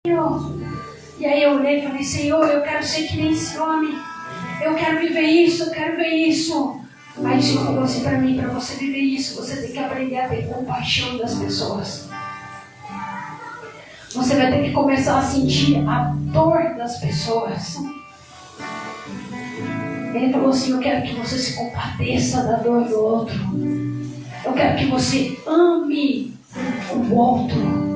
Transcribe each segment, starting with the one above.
E aí eu olhei e falei, Senhor, eu quero ser que nem esse homem. Eu quero viver isso, eu quero ver isso. Aí o Senhor falou assim para mim, para você viver isso, você tem que aprender a ter compaixão das pessoas. Você vai ter que começar a sentir a dor das pessoas. Ele falou assim, eu quero que você se compadeça da dor do outro. Eu quero que você ame o outro.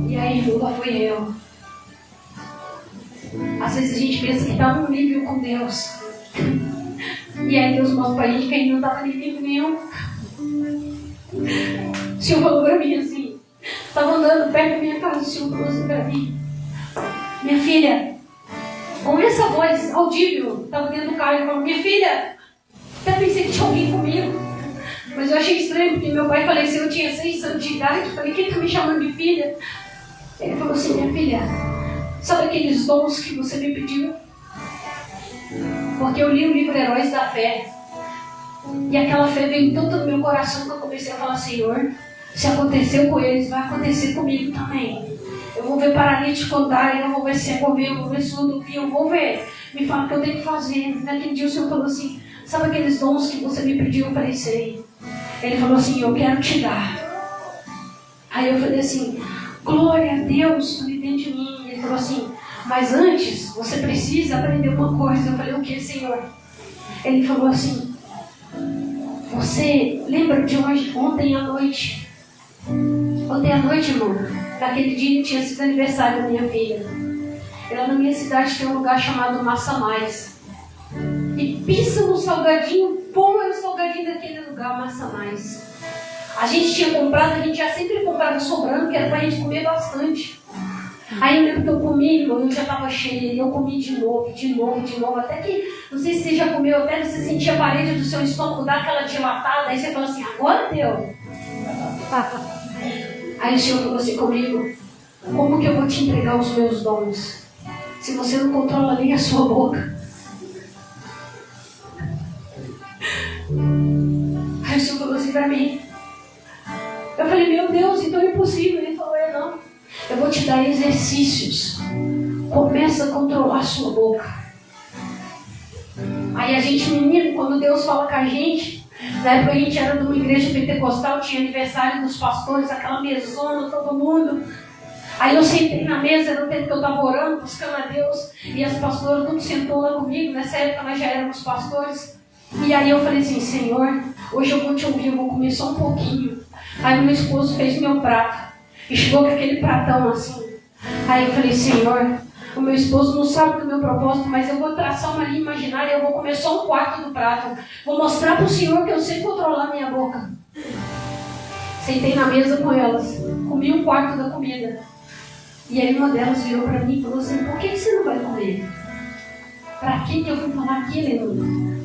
E aí, Lula, fui eu. Às vezes a gente pensa que está num nível com Deus. E aí Deus mostra pra gente que ele não estava em nível nenhum. O Senhor falou pra mim assim, estava andando perto da minha casa, o Senhor falou assim pra mim, minha filha, com essa voz audível, estava dentro do carro, ele falou, minha filha, até pensei que tinha alguém comigo, mas eu achei estranho, porque meu pai faleceu, eu tinha 6 anos de idade, falei, quem está me chamando de filha? Ele falou assim, minha filha, sabe aqueles dons que você me pediu? Porque eu li o livro Heróis da Fé, e aquela fé veio tanto no meu coração que eu comecei a falar, Senhor, se aconteceu com eles, vai acontecer comigo também. Eu vou ver paralítico andar, eu vou ver cego ouvir, eu vou ver surdo ouvir, eu vou ver. Me fala o que eu tenho que fazer. Naquele dia o Senhor falou assim, sabe aqueles dons que você me pediu? Eu falei, sei. Ele falou assim, eu quero te dar. Aí eu falei assim, glória a Deus, tudo dentro de mim. Ele falou assim, mas antes você precisa aprender uma coisa. Eu falei, o que, Senhor? Ele falou assim, você lembra de hoje, ontem à noite? Ontem à noite, irmão, naquele dia tinha sido aniversário da minha filha. Ela na minha cidade tem um lugar chamado Massa Mais. E pensa no salgadinho, bom é o salgadinho daquele lugar, Massa Mais. A gente tinha comprado, a gente já sempre comprava sobrando, que era pra gente comer bastante. Aí eu lembro que eu comi, irmão, eu já estava cheia, e eu comi de novo, até que, não sei se você já comeu, até você sentia a parede do seu estômago dar aquela dilatada, aí você fala assim, agora deu. Aí o Senhor falou assim comigo, como que eu vou te entregar os meus dons, se você não controla nem a sua boca? Aí o Senhor falou assim pra mim, eu falei, meu Deus, então é impossível. Ele falou, não. Eu vou te dar exercícios. Começa a controlar a sua boca. Aí a gente, menino, quando Deus fala com a gente, na época a gente era numa igreja pentecostal, tinha aniversário dos pastores, aquela mesona, todo mundo. Aí eu sentei na mesa, era o tempo que eu estava orando, buscando a Deus, e as pastoras, tudo sentou lá comigo, nessa época nós já éramos pastores. E aí eu falei assim, Senhor, hoje eu vou te ouvir, eu vou comer só um pouquinho. Aí meu esposo fez meu prato. E chegou com aquele pratão assim. Aí eu falei, Senhor, o meu esposo não sabe do meu propósito, mas eu vou traçar uma linha imaginária, eu vou comer só um quarto do prato. Vou mostrar para o Senhor que eu sei controlar a minha boca. Sentei na mesa com elas, comi um quarto da comida. E aí uma delas virou para mim e falou assim, por que você não vai comer? Para que eu fui falar aqui, aleluia?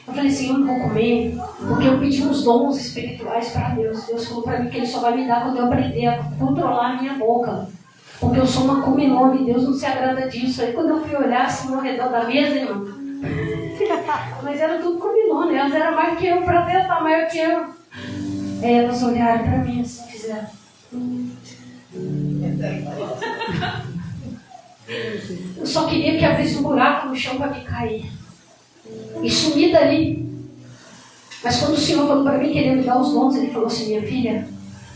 Eu falei assim, eu não vou comer, porque eu pedi uns dons espirituais para Deus. Deus falou para mim que Ele só vai me dar quando eu aprender a controlar a minha boca. Porque eu sou uma comilona e Deus não se agrada disso. Aí quando eu fui olhar assim ao redor da mesa, irmão, mas era tudo comilona, elas eram mais que eu, para ver estar maior que eu. Aí elas olharam para mim assim, fizeram. Eu só queria que abrisse um buraco no chão para me cair. E sumi dali. Mas quando o Senhor falou para mim que Ele ia me dar os dons, Ele falou assim, minha filha,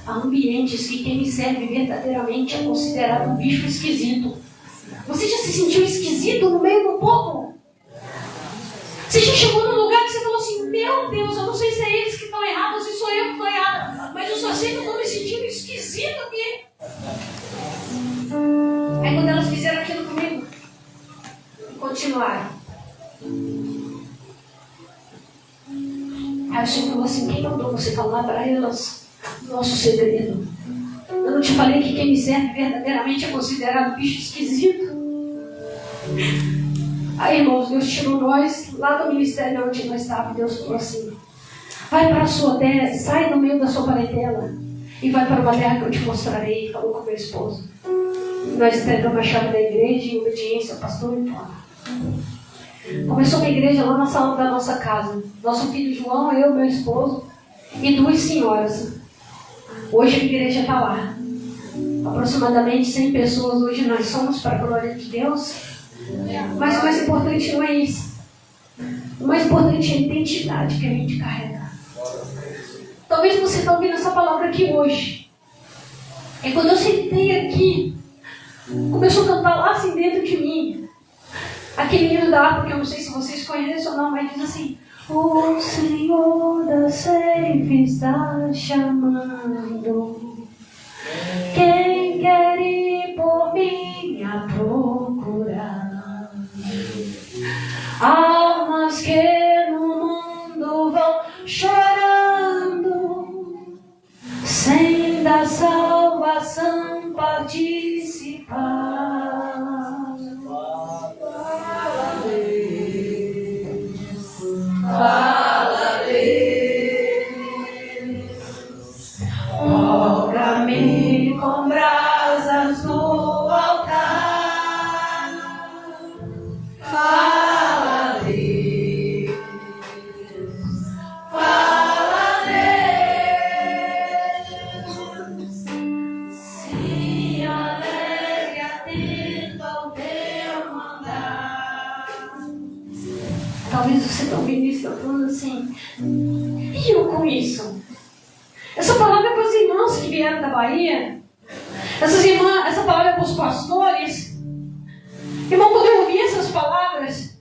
há ambientes que quem me serve verdadeiramente é considerado um bicho esquisito. Você já se sentiu esquisito no meio do povo? Você já chegou num lugar que você falou assim, meu Deus, eu não sei se é eles que estão errados, ou se sou eu que estou errada, mas eu só sei que eu estou me sentindo esquisito aqui. Aí quando elas fizeram aquilo comigo, continuaram. Aí o Senhor falou assim, quem mandou você falar para elas nosso segredo? Eu não te falei que quem me serve verdadeiramente é considerado bicho esquisito? Aí, irmãos, Deus tirou nós lá do ministério onde nós estávamos. Deus falou assim, vai para a sua terra, sai do meio da sua parentela e vai para uma terra que eu te mostrarei. Falou com meu esposo. Nós entregamos a chave da igreja em obediência ao pastor e fora. Começou uma igreja lá na sala da nossa casa. Nosso filho João, eu, meu esposo. e 2 senhoras. Hoje a igreja está lá. Aproximadamente 100 pessoas hoje nós somos, para a glória de Deus. Mas o mais importante não é isso. O mais importante é a identidade que a gente carrega. Talvez você está ouvindo essa palavra aqui hoje. E quando eu sentei aqui, começou a cantar lá assim dentro de mim. Aquele hino da harpa, que eu não sei se vocês conhecem ou não, mas diz assim: o Senhor das seis está chamando. Quem quer ir por mim a procurar? Almas que no mundo vão chorando, sem da salvação participar. Fala, Deus, roga-me com brasas no altar. Fala, Deus, fala, Deus, se alegre, atento ao teu mandar. Talvez você está ouvindo isso, está falando assim: e eu com isso? Essa palavra é para os irmãos que vieram da Bahia. Essa palavra é para os pastores. Irmão, quando eu ouvi essas palavras,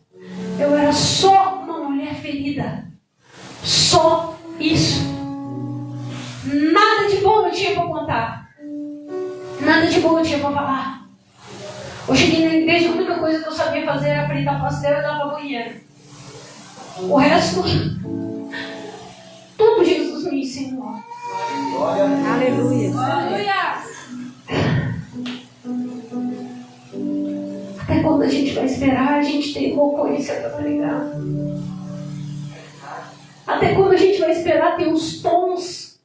eu era só uma mulher ferida. Só isso. Nada de bom eu tinha para contar. Nada de bom eu tinha para falar. Eu cheguei na igreja, a única coisa que eu sabia fazer era fritar pastel e lavar banheiro. O resto, tudo Jesus me ensinou. Aleluia. Aleluia. Até quando a gente vai esperar, a gente tem eloquência para pregar. Até quando a gente vai esperar ter os tons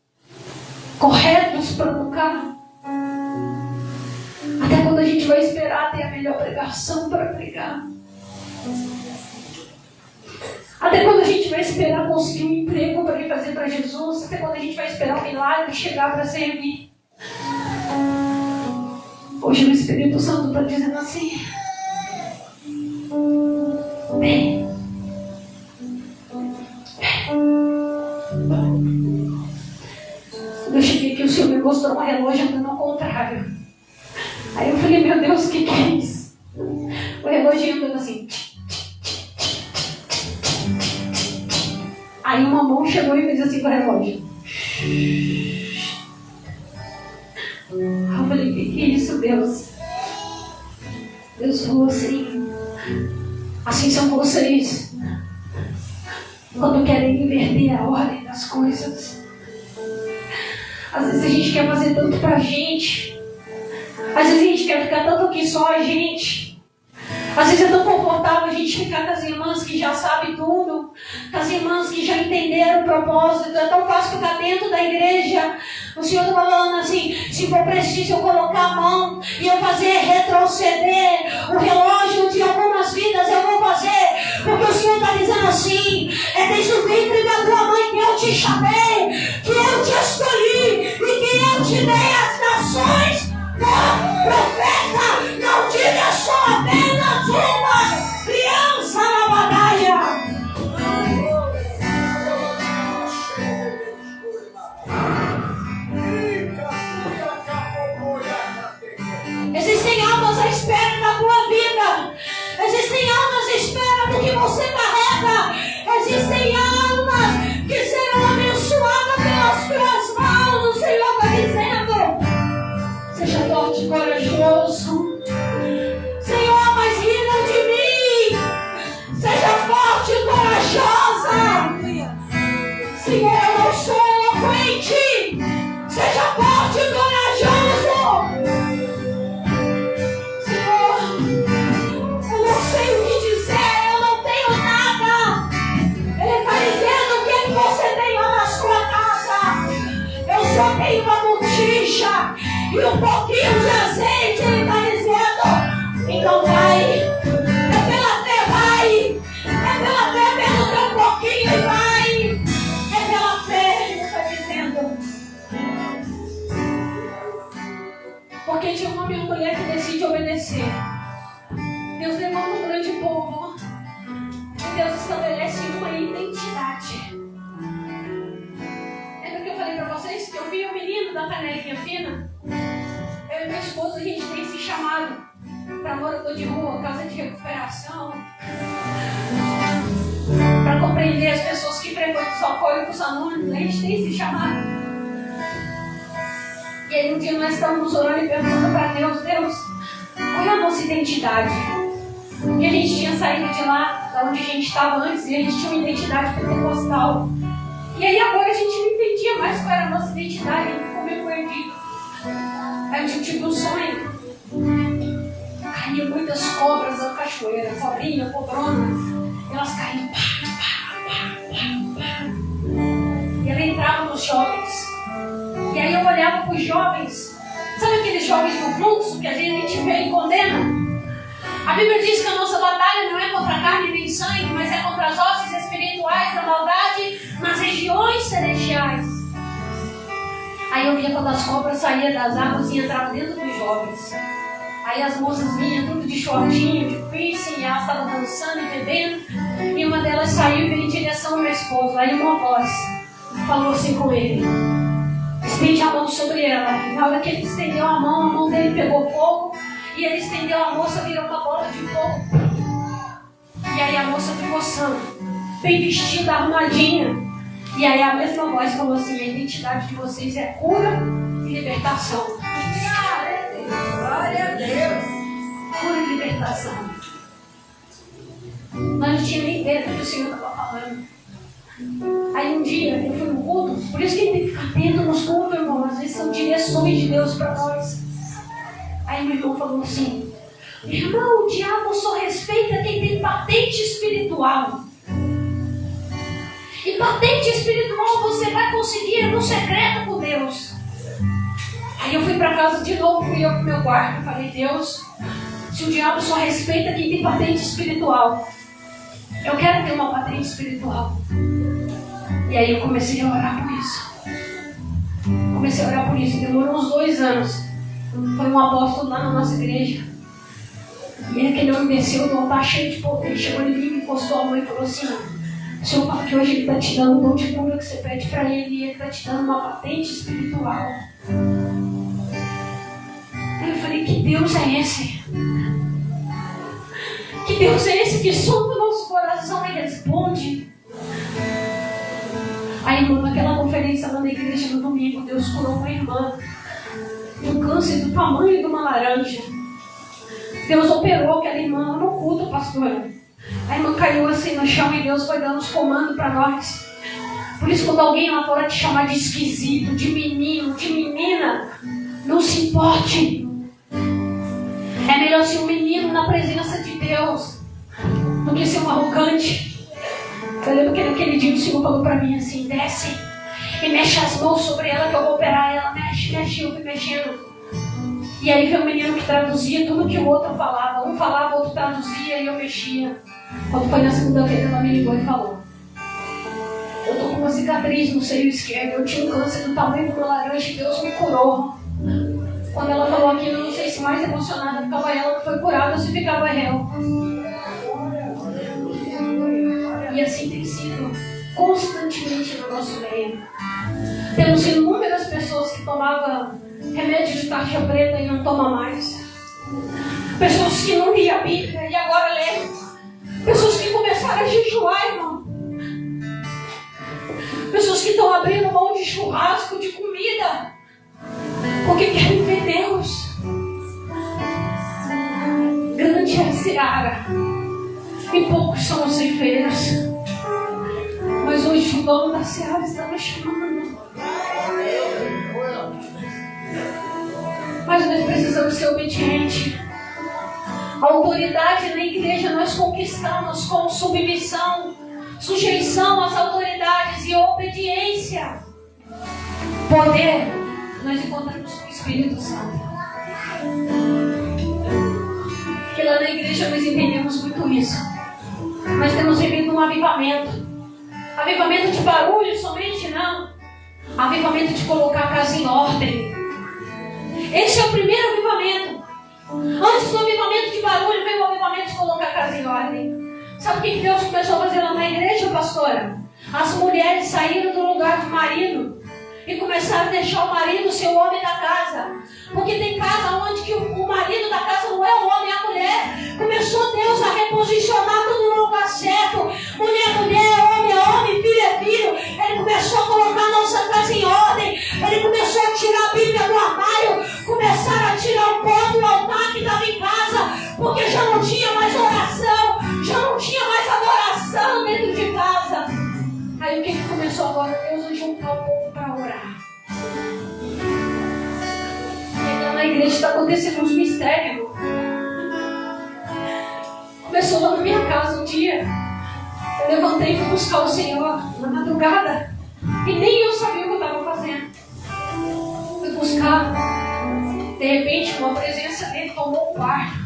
corretos para tocar. Até quando a gente vai esperar ter a melhor pregação para pregar. Até quando a gente vai esperar conseguir um emprego para ir fazer para Jesus? Até quando a gente vai esperar um milagre chegar para servir? Hoje o Espírito Santo está dizendo assim: vem. Quando eu cheguei aqui, o Senhor me mostrou um relógio andando ao contrário. Aí eu falei: meu Deus, o que é isso? O relógio andando assim. Aí uma mão chegou e fez assim com o relógio. Eu falei: que é isso, Deus? Deus falou assim: assim são vocês quando querem inverter a ordem das coisas. Às vezes a gente quer fazer tanto pra gente. Às vezes a gente quer ficar tanto aqui só a gente. Às vezes é tão confortável a gente ficar com as irmãs que já sabem tudo, com as irmãs que já entenderam o propósito. É tão fácil ficar dentro da igreja. O Senhor está falando assim: se for preciso eu colocar a mão e eu fazer retroceder o relógio de algumas vidas, eu vou fazer. Porque o Senhor está dizendo assim: é desde o ventre da tua mãe que eu te chamei, que eu te escolhi e que eu te dei as nações. Profeta, não diga só apenas uma criança na batalha. Existem almas à espera da tua vida. Existem almas à espera do que você carrega. Existem almas que serão abençoadas pelas tuas mãos. O Senhor está dizendo: seja forte e corajoso. Senhor, mas riram de mim. Seja forte e corajosa. Senhor, eu não sou eloquente. Seja forte e corajoso. Senhor, eu não sei o que dizer. Eu não tenho nada. Ele está dizendo: o que você tem lá na sua casa? Eu só tenho uma botija e um pouquinho de azeite. Ele está dizendo: então vai. É pela fé, vai. É pela fé, pelo teu pouquinho e vai. É pela fé. Ele está que Deus estabelece uma identidade. Lembra que eu falei para vocês que eu vi o menino da canequinha fina? Eu e meu esposo, a gente tem esse chamado para morador de rua, casa de recuperação, para compreender as pessoas que frequentam os alcoólicos anônimos. A gente tem esse chamado. E aí um dia nós estávamos orando e perguntando para Deus: Deus, qual é a nossa identidade? E a gente tinha saído de lá, da onde a gente estava antes, e a gente tinha uma identidade pentecostal. E aí agora a gente não entendia mais qual era a nossa identidade, a gente ficou meio perdido. Aí eu tive um sonho. Caíam muitas cobras na cachoeira, cobrinha, cobrona. E elas caíam, e ela entrava nos jovens. E aí eu olhava para os jovens. Sabe aqueles jovens do fluxo que às vezes a gente vê e condena? A Bíblia diz que a nossa batalha não é contra a carne nem sangue, mas é contra as hostes espirituais da maldade nas regiões celestiais. Aí eu via quando as cobras saíam das águas e entravam dentro dos jovens. Aí as moças vinham tudo de shortinho, de piercing, e elas estavam dançando e bebendo. E uma delas saiu e veio em direção ao meu esposo. Aí uma voz falou assim com ele: estende a mão sobre ela. E na hora que ele estendeu a mão dele pegou fogo. E ele estendeu a moça, virou uma bola de fogo. E aí a moça ficou sã, bem vestida, arrumadinha. E aí a mesma voz falou assim: a identidade de vocês é cura e libertação. Glória a Deus. Cura e libertação. Nós não tínhamos nem ideia do que o Senhor estava falando. Aí um dia eu fui no culto. Por isso que a gente tem que ficar atento nos cultos, irmão. Às vezes são direções de Deus para nós. Aí meu irmão falou assim: irmão, o diabo só respeita quem tem patente espiritual. E patente espiritual você vai conseguir no secreto com Deus. Aí eu fui para casa de novo, fui eu pro meu quarto e falei: Deus, se o diabo só respeita quem tem patente espiritual, eu quero ter uma patente espiritual. E aí eu comecei a orar por isso. Demorou uns 2 anos. Foi um apóstolo lá na nossa igreja. E aquele homem desceu do altar cheio de poder. Ele chegou em mim, encostou a mão e falou assim: o Senhor fala que hoje Ele está te dando um dom de cura que você pede para Ele. E Ele está te dando uma patente espiritual. Aí eu falei: que Deus é esse? Que Deus é esse que sonda o nosso coração e responde? Aí, irmão, naquela conferência lá na igreja no domingo, Deus curou uma irmã de um câncer do tamanho de uma laranja. Deus operou aquela irmã no culto, pastora. A irmã caiu assim no chão e Deus foi dando os comandos para nós. Por isso, quando alguém lá fora te chamar de esquisito, de menino, de menina, não se importe. É melhor ser um menino na presença de Deus do que ser um arrogante. Eu lembro que naquele dia o Senhor falou para mim assim: desce e mexe as mãos sobre ela que eu vou operar ela. Mexe, eu fui mexendo. E aí veio um menino que traduzia tudo que o outro falava. Um falava, o outro traduzia e eu mexia. Quando foi na segunda-feira, ela me ligou e falou: eu tô com uma cicatriz no seio esquerdo. Eu tinha um câncer do tamanho de uma laranja e Deus me curou. Quando ela falou aquilo, eu não sei se mais emocionada ficava ela que foi curada ou se ficava réu. E assim tem sido constantemente no nosso meio. Temos inúmeras pessoas que tomavam remédio de tarja preta e não tomam mais. Pessoas que não liam a Bíblia e agora lêem. Pessoas que começaram a jejuar, irmão. Pessoas que estão abrindo mão de churrasco, de comida, porque querem ver Deus. Grande é a seara e poucos são os ceifeiros. Mas hoje o dono da seara está nos chamando. Mas nós precisamos ser obedientes. A autoridade na igreja nós conquistamos com submissão, sujeição às autoridades e obediência. Poder nós encontramos com o Espírito Santo. Que lá na igreja nós entendemos muito isso. Nós temos vivido um avivamento. Avivamento de barulho somente não. Avivamento de colocar a casa em ordem. Esse é o primeiro avivamento. Antes do avivamento de barulho veio o avivamento de colocar a casa em ordem. Sabe o que Deus começou a fazer lá na igreja, pastora? As mulheres saíram do lugar de marido e começaram a deixar o marido ser o homem da casa. Porque tem casa onde que o marido da casa não é o homem, é a mulher. Começou Deus a reposicionar tudo no lugar certo. Mulher é mulher, homem é homem, filho é filho. Ele começou a colocar a nossa casa em ordem. Ele começou a tirar a Bíblia do armário. Começaram a tirar o pó do altar que estava em casa. Porque já não tinha mais oração. Já não tinha mais adoração dentro de casa. Aí o que começou agora? Deus a juntar o povo para orar. E aí na igreja está acontecendo uns mistérios. Começou lá na minha casa um dia. Eu levantei e fui buscar o Senhor na madrugada. E nem eu sabia o que eu estava fazendo. Fui buscar. De repente, uma presença dele tomou o quarto.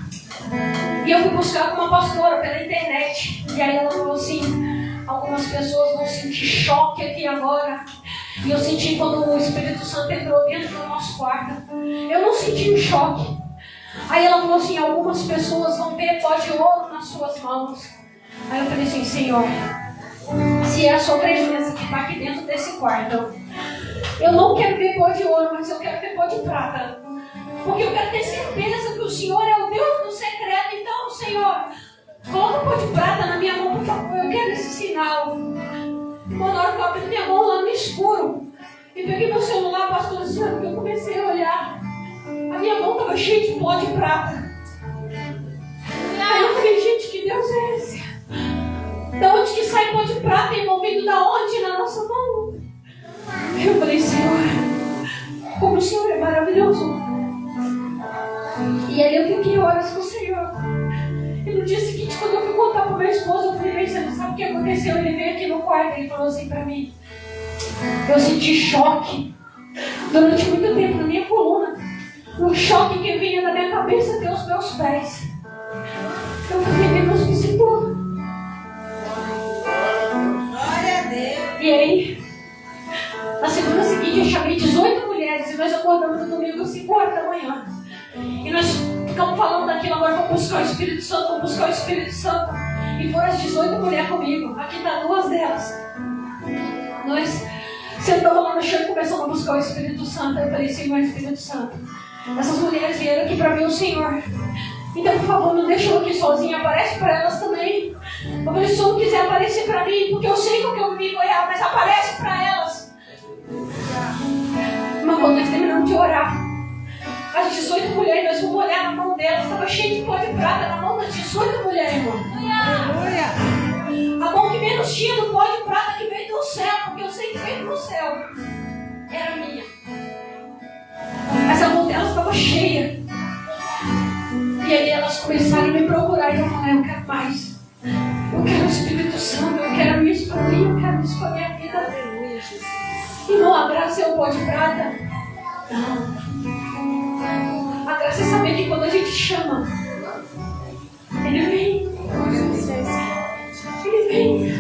E eu fui buscar com uma pastora pela internet. E aí ela falou assim: algumas pessoas vão sentir choque aqui agora. E eu senti quando o Espírito Santo entrou dentro do nosso quarto. Eu não senti um choque. Aí ela falou assim: algumas pessoas vão ver pó de ouro nas suas mãos. Aí eu falei assim: Senhor, se é a sua presença que está aqui dentro desse quarto, eu não quero ver pó de ouro, mas eu quero ver pó de prata. Porque eu quero ter certeza que o Senhor é o Deus do secreto. Então, Senhor, coloca pó de prata na minha mão, por favor. Eu quero esse sinal. Quando na hora que eu abri minha mão lá no escuro e peguei meu celular, pastor Luciano, que eu comecei a olhar, a minha mão estava cheia de pó de prata. Aí eu falei: gente, que Deus é esse? Da onde que sai pó de prata envolvido da onde na nossa mão? Eu falei: Senhor, como o Senhor é maravilhoso. E aí eu fiquei horas com o Senhor. E no dia seguinte, quando eu fui contar para meu esposo, eu falei: você não sabe o que aconteceu? Ele veio aqui no quarto e ele falou assim para mim: eu senti choque durante muito tempo na minha coluna. Um choque que vinha da minha cabeça até os meus pés. Eu falei: Deus me visitou. Glória a Deus. E aí, na segunda seguinte, eu chamei 18 mulheres e nós acordamos no domingo às 5 horas da manhã. E nós ficamos falando daquilo: agora vamos buscar o Espírito Santo, vamos buscar o Espírito Santo. E foram as 18 mulheres comigo. Aqui está 2 delas. Nós sentamos lá no chão e começamos a buscar o Espírito Santo. Eu falei: Senhor, Espírito Santo, essas mulheres vieram aqui para ver o Senhor. Então, por favor, não deixa eu aqui sozinha, aparece para elas também. Eu falei: se o Senhor quiser aparecer para mim, porque eu sei que o que eu vivi foi real, mas aparece para elas. Mas quando nós terminamos de orar, as 18 mulheres, nós fomos olhar na mão delas, estava cheio de pó de prata na mão das 18 mulheres, irmão. A mão que menos tinha do pó de prata que veio do céu, porque eu sei que veio do céu, era minha. Mas a mão delas estava cheia. E aí elas começaram a me procurar e eu falei: eu quero mais. Eu quero o Espírito Santo, eu quero isso para mim, eu quero isso para minha vida. Irmão, a graça é o pó de prata? Não. A graça é saber que quando a gente chama, Ele vem. Ele vem.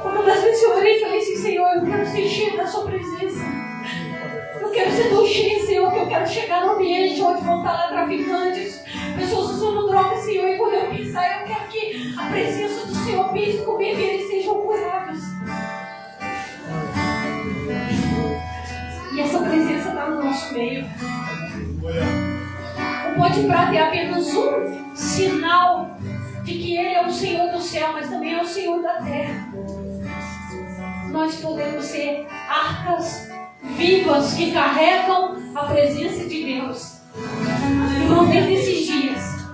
Uma das vezes eu orei e falei assim: Senhor, eu quero ser cheio da sua presença. Eu quero ser tão cheio, Senhor, que eu quero chegar no ambiente onde vão estar lá traficantes, pessoas usando drogas, Senhor. E quando eu pisar, eu quero que a presença do Senhor pise comigo e eles sejam curados. E essa presença está no nosso meio. O pó de prata é apenas um sinal de que Ele é o Senhor do céu, mas também é o Senhor da terra. Nós podemos ser arcas vivas que carregam a presença de Deus. Irmão, dentro desses dias,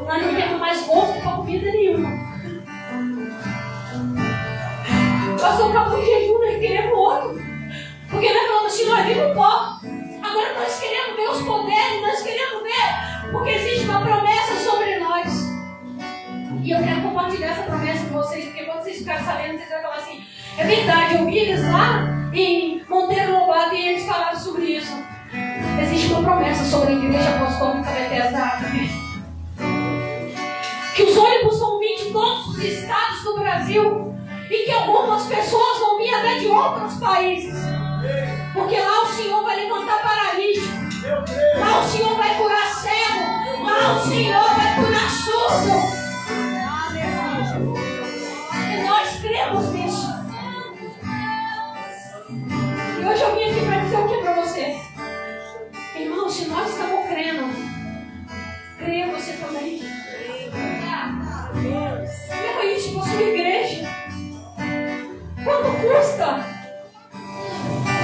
nós não temos mais gosto para comida nenhuma. Nós tocamos um jejum, nós queremos outro. Porque nós falamos assim: nós vimos pó. Agora nós queremos ver os poderes, nós queremos ver, porque existe uma promessa sobre nós. E eu quero compartilhar essa promessa com vocês, porque quando vocês ficarem sabendo, vocês vão falar assim: é verdade, eu vi eles lá em Monteiro Lobato e eles falaram sobre isso. Existe uma promessa sobre a Igreja Apostólica Bethesda. Que os ônibus vão vir de todos os estados do Brasil e que algumas pessoas vão vir até de outros países. Porque lá o Senhor vai levantar paralítico, lá o Senhor vai curar cego, lá o Senhor vai curar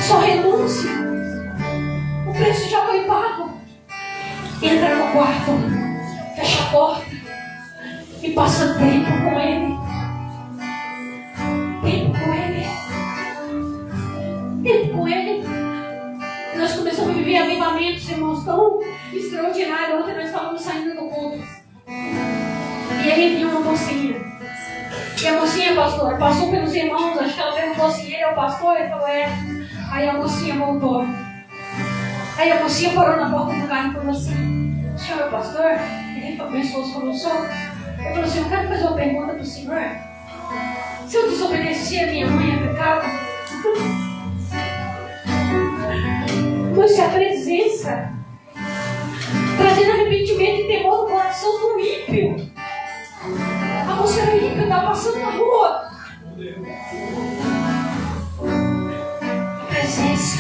Só renúncia. O preço já foi pago. Entra no quarto, fecha a porta e passa tempo com Ele. Tempo com Ele. Tempo com Ele. Nós começamos a viver avivamentos, irmãos, tão extraordinários. Ontem nós estávamos saindo do culto. E aí vinha uma mocinha. E a mocinha, pastor, passou pelos irmãos. Acho que ela perguntou assim: ele é o pastor? Ele falou: é. Aí a mocinha voltou. Aí a mocinha parou na porta do carro e falou assim: o senhor é o pastor? Ele falou: meu esposo falou: sou. Ele falou assim: eu quero fazer uma pergunta para o senhor. Se eu desobedecer a minha mãe, é pecado? Mas a presença trazendo arrependimento e temor no coração do ímpio. A moça era ímpia, estava passando na rua. Presença.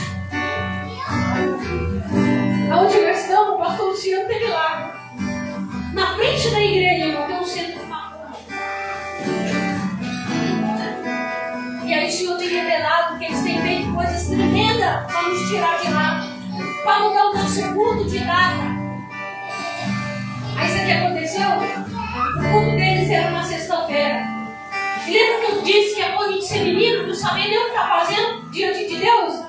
Aonde nós estamos, o pastor Luciano esteve lá. Na frente da igreja, irmão, tem um centro de macumba. E aí o Senhor tem revelado que eles têm feito coisas tremendas para nos tirar de lá, para mudar o nosso culto de data. Aí sabe o que aconteceu? O culto deles era na sexta-feira. E lembra que eu disse que é bom a gente ser menino, não saber nem o que está fazendo diante de Deus?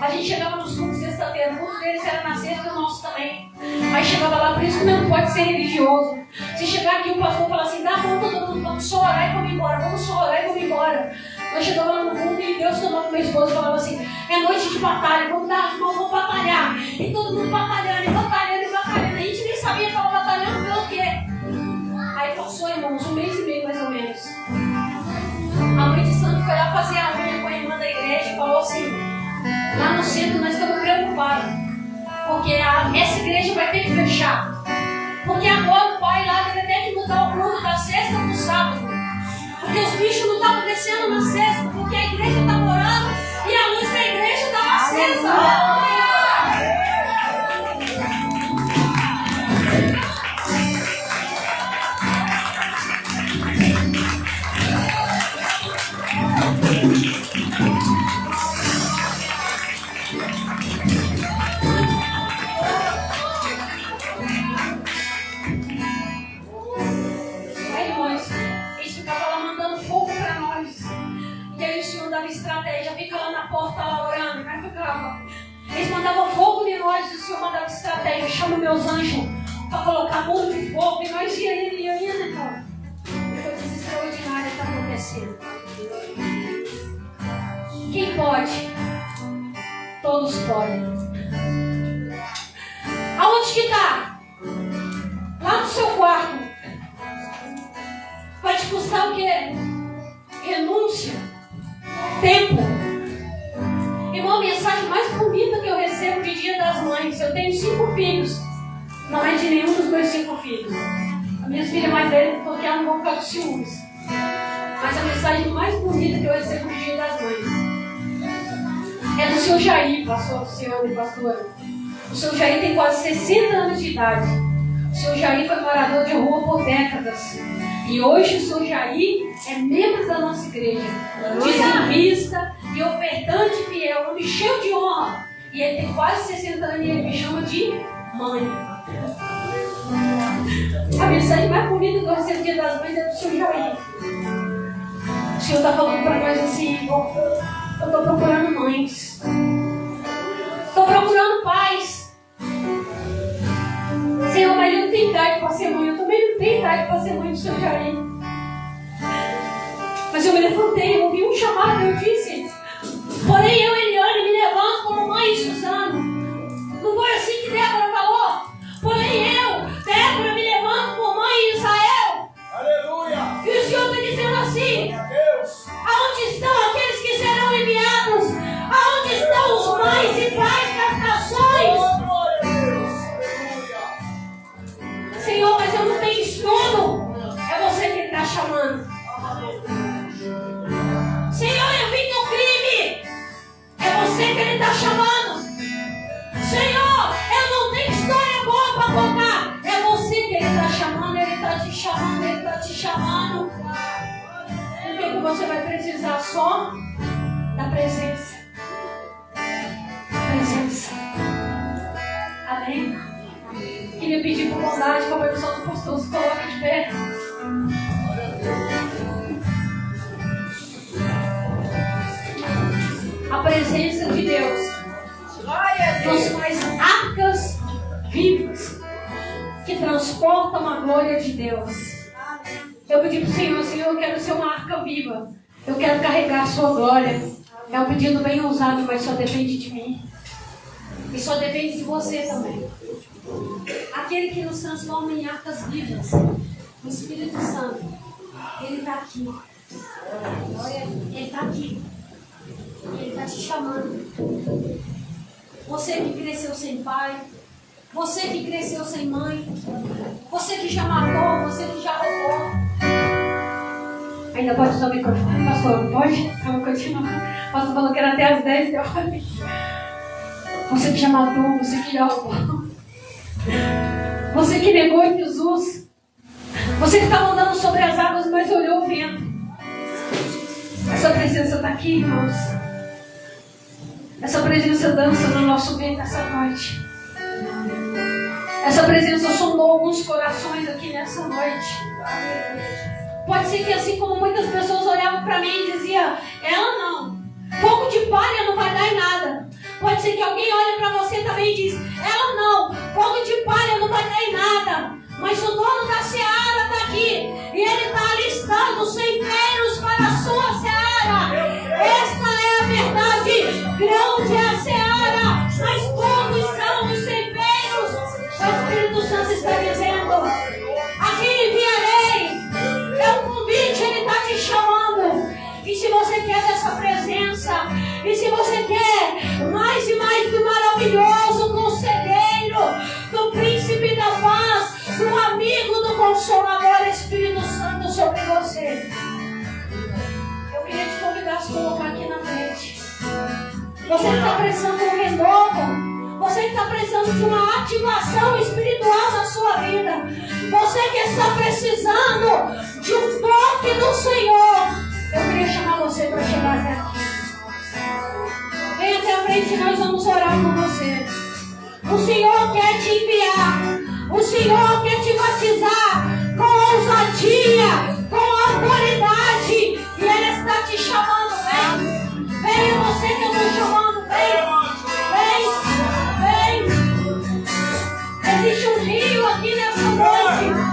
A gente chegava nos cultos sexta-feira, o culto deles era na sexta e o nosso também. Aí chegava lá, por isso que não pode ser religioso. Se chegar aqui o pastor fala assim: dá a mão todo mundo, vamos só orar e vamos embora, vamos só orar e vamos embora. Nós chegamos lá no culto e Deus tomou com meu esposo e falava assim: é noite de batalha, vamos dar as mãos, vamos batalhar. E todo mundo batalhando, e batalhando, e batalhando. A gente nem sabia que estava batalhando pelo quê. Aí passou, irmãos, 1 mês e meio mais ou menos. A mãe de santo foi lá fazer a unha com a irmã da igreja e falou assim: lá no centro nós estamos preocupados, porque essa igreja vai ter que fechar. Porque agora o pai lá deve ter que mudar o plano da sexta para o sábado. Porque os bichos não estavam descendo na sexta, porque a igreja estava orando e a luz da igreja estava acesa. Estratégia, fica lá na porta lá orando, mas ficava. Eles mandavam fogo de nós, e o Senhor mandava estratégia: chama meus anjos para colocar muro de fogo, e nós ia indo, então. Coisas extraordinárias estão acontecendo. Quem pode? Todos podem. Aonde que está? Lá no seu quarto. Vai te custar o quê? Renúncia. Tempo. Irmão, a mensagem mais bonita que eu recebo de Dia das Mães. Eu tenho 5 filhos. Não é de nenhum dos meus 5 filhos. A minha filha mais velha, porque ela não vai ficar com ciúmes. Mas a mensagem mais bonita que eu recebo de Dia das Mães é do seu Jair, pastor Luciano e pastora. O seu Jair tem quase 60 anos de idade. O seu Jair foi morador de rua por décadas. E hoje o seu Jair é membro da nossa igreja, dizimista e ofertante fiel, um homem cheio de honra. E ele tem quase 60 anos e ele me chama de mãe. A mensagem mais bonita que eu recebo Dia das Mães é do seu Jair. O Senhor está falando para nós assim: eu estou procurando mães, estou procurando pais. Senhor, mas eu não tenho idade para ser mãe. Eu também não tenho idade para ser mãe do seu Jair. Mas eu me levantei, eu ouvi um chamado, eu disse: porém eu, Eliane, me levanto como mãe de Suzano. Não foi assim que Débora falou? Porém eu, Débora, me levanto como mãe de Israel. Aleluia! E o Senhor está dizendo assim: aonde estão aqueles que serão intimidade com a pessoa do pastor. Se coloca de pé. A presença de Deus nos faz arcas vivas que transportam a glória de Deus. Eu pedi para o Senhor, Senhor, eu quero ser uma arca viva. Eu quero carregar a sua glória. É um pedido bem ousado, mas só depende de mim. E só depende de você também. Aquele que nos transforma em arcas vivas, o Espírito Santo, Ele está aqui. Ele está aqui. Ele está te chamando. Você que cresceu sem pai, você que cresceu sem mãe, você que já matou, você que já roubou. Ainda pode usar o microfone, pastor? Pode? Então continua. O pastor falou que era até as 10 da hora. Você que já matou, você que já roubou. Você que negou em Jesus. Você que estava andando sobre as águas, mas olhou o vento. Essa presença está aqui, irmãos. Essa presença dança no nosso meio nessa noite. Essa presença sondou alguns corações aqui nessa noite. Pode ser que assim como muitas pessoas olhavam para mim e diziam, ela não, pouco de palha não vai dar em nada. Pode ser que alguém olhe para você também e diz, ela não, pouco de palha não vai dar em nada. Mas o dono da seara está aqui e ele está alistando ceifeiros para a sua seara. Esta é a verdade. Grande é a seara, mas todos são os ceifeiros. O Espírito Santo está dizendo, aqui enviarei. É um convite, ele está te chamando. E se você quer dessa presença, e se você quer mais e mais do maravilhoso conselheiro, do príncipe da paz, do amigo, do consolador, Espírito Santo sobre você, eu queria te convidar a se colocar aqui na frente. Você que está precisando de um renovo, você que está precisando de uma ativação espiritual na sua vida, você que está precisando de um toque do Senhor, eu queria chamar você para chegar até aqui. Vem até a frente e nós vamos orar por você. O Senhor quer te enviar. O Senhor quer te batizar com ousadia, com autoridade. E Ele está te chamando. Vem. Vem, é você que eu estou chamando. Vem. Vem. Vem. Existe um rio aqui nessa noite.